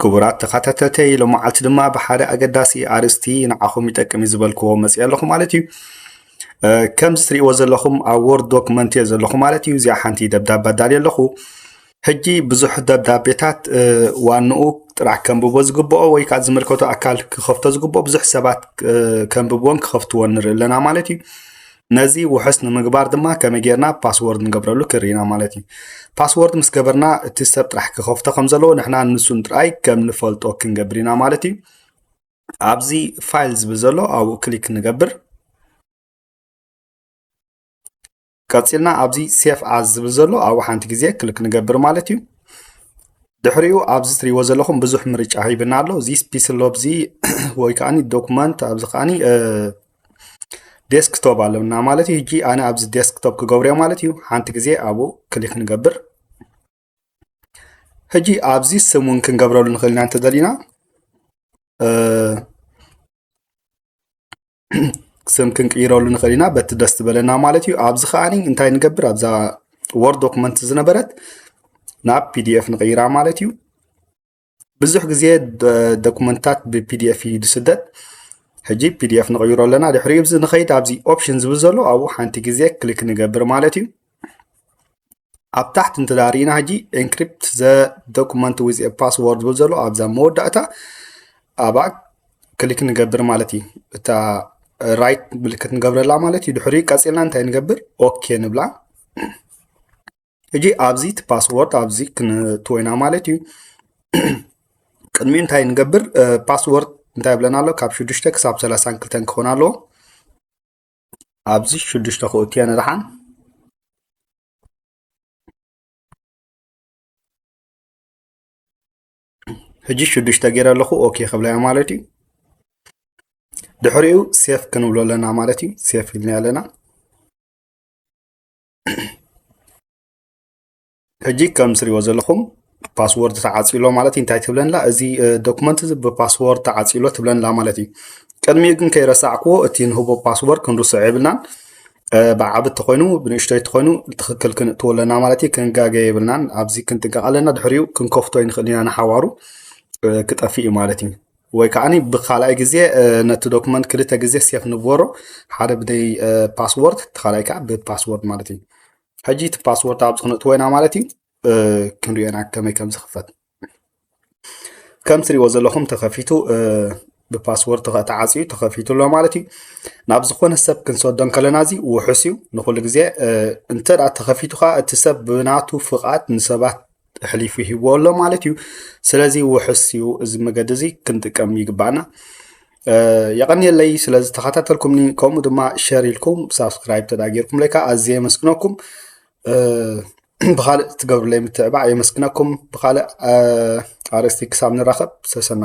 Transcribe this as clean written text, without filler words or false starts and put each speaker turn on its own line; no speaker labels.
ክቡራት ተኸታተልተይ ሎማዓልቲ ድማ ብሓደ ኣገዳሲ ኣርእስቲ ንዓኹም ይጠቅም ዝበልክዎ መፅእ ኣለኹ ማለት እዩ ከም ዝትሪእዎ ዘለኹም ኣብ ወርድ ዶክመንት እየ ዘለኹ ማለት እዩ እዚኣ ሓንቲ ደብዳቤ ኣዳልየ ኣለኹ ሕጂ ብዙሕ ደብዳቤታት ዋንኡ ጥራሕ ከንብቦ ዝግብኦ ወይ ከዓ ዝምልከቶ ኣካል ክኸፍቶ ዝግብኦ ብዙሕ ሰባት ከንብብዎን ክኸፍትዎን ንርኢ ኣለና ማለት እዩ ነዚ ውሕስ ንምግባር ድማ ከመይ ጌርና ፓስወርድ ንገብረሉ ክርኢና ማለት እዩ ፓስወርድ ምስ ገበርና እቲ ሰብ ጥራሕ ክኸፍቶ ከም ዘለዎ ንሕና ንሱን ጥራይ ከም ንፈልጦ ክንገብር ኢና ማለት እዩ ኣብዚ ፋይል ዝብል ዘሎ ኣብኡ ክሊክ ንገብር ቀፂልና ኣብዚ ሴፍ ኣዝ ዝብል ዘሎ ኣብኡ ሓንቲ ግዜ ክሊክ ንገብር ማለት እዩ ድሕሪኡ ኣብዚ ትሪእዎ ዘለኹም ብዙሕ ምርጫ ሂብና ኣሎ እዚ ስፒስሎብ እዚ ወይ ከዓኒ ዶክመንት ኣብዚ ከዓኒ ዴስክቶፕ ኣለና ማለት እዩ ሕጂ ኣነ ኣብዚ ዴስክቶፕ ክገብሮ ማለት እዩ ሓንቲ ግዜ ኣብኡ ክሊክ ንገብር ሕጂ ኣብዚ ስሙን ክንገብረሉ ንኽእል ኢና እንተደሊና ስም ክንቅይረሉ ንኽእል ኢና በቲ ደስ ትበለና ማለት እዩ ኣብዚ ከዓኒ እንታይ ንገብር ኣብዛ ወርድ ዶክመንት ዝነበረት ናብ ፒዲኤፍ ንቕይራ ማለት እዩ ብዙሕ ግዜ ዶክመንታት ብፒዲኤፍ እዩ ዝስደድ ሕጂ ፒዲኤፍ ንቕይሮ ኣለና ድሕሪኡ እዚ ንኸይድ ኣብዚ ኦፕሽን ዝብል ዘሎ ኣብኡ ሓንቲ ግዜ ክሊክ ንገብር ማለት እዩ ኣብ ታሕቲ እንትዳሪእና ሕጂ ኤንክሪፕት ዘ ዶክመንት ዊዝ ፓስወርድ ዝብል ዘሎ ኣብዛ መወዳእታ ኣብኣ ክሊክ ንገብር ማለት እዩ እታ ራይት ምልክት ንገብረላ ማለት እዩ ድሕሪኡ ቀፂልና እንታይ ንገብር ኦኬ ንብላ ሕጂ ኣብዚ እቲ ፓስወርድ ኣብዚ ክንትወይና ማለት እዩ ቅድሚኡ እንታይ ንገብር ፓስወርድ እንታይ ይብለና ኣሎ ካብ 6 ክሳብ 32 ክኾን ኣለዎ ኣብዚ 6 ክእትየ ንድሓን ሕጂ 6 ገይረ ኣለኹ ኦኬ ክብለያ ማለት እዩ ድሕሪኡ ሴፍ ክንብሎ ኣለና ማለት እዩ ሴፍ ኢልና ኣለና ሕጂ ከም ትሪእዎ ዘለኹም ፓስወርድ ተዓፂሎ ማለት እዩ እንታይ ትብለንላ እዚ ዶክመንት እዚ ብፓስወርድ ተዓፂሎ ትብለንላ ማለት እዩ ቅድሚኡ ግን ከይረሳዕክዎ እቲ ንህቦ ፓስወርድ ክንርስዖ የብልናን ብዓብ እንተኮይኑ ብንእሽተይ እንተኮይኑ ትኽክል ክንእትዎ ኣለና ማለት እዩ ክንጋገ የብልናን ኣብዚ ክንጥንቀቕ ኣለና ድሕሪኡ ክንከፍቶ ንኽእል ኢና ንሓዋሩ ክጠፊ እዩ ማለት እዩ ወይ ከዓኒ ብካልኣይ ግዜ ነቲ ዶክመንት ክልተ ግዜ ሴፍ ንግበሮ ሓደ ብደይ ፓስወርድ ተኻልኣይ ከዓ ብፓስወርድ ማለት እዩ ሕጂ እቲ ፓስወርድ ኣብዚ ክንእትዎ ኢና ማለት እዩ ክንሪኦና ከመይ ከም ዝኽፈት ከም ትሪእዎ ዘለኹም ተኸፊቱ ብፓስወርድ ተዓፅዩ ተኸፊቱ ኣሎ ማለት እዩ ናብ ዝኾነ ሰብ ክንሰዶን ከለና እዚ ውሑስ እዩ ንኩሉ ግዜ እንተዳ ተኸፊቱ ከዓ እቲ ሰብ ብናቱ ፍቓድ ንሰባት ሕሊፉ ይህብዎ ኣሎ ማለት እዩ ስለዚ ውሑስ እዩ እዚ መገዲ እዚ ክንጥቀም ይግባአና የቐኒየለይ ስለዚ ተኸታተልኩምኒ ከምኡ ድማ ሸር ኢልኩም ሳብስክራይብ ተዳጊርኩም ለይካ ኣዝየ የመስግነኩም ብኻልእ ትገብሩለይ ምትዕባዕ የመስግነኩም ብኻልእ ኣርእስቲ ክሳብ ንራኸብ ሰሰና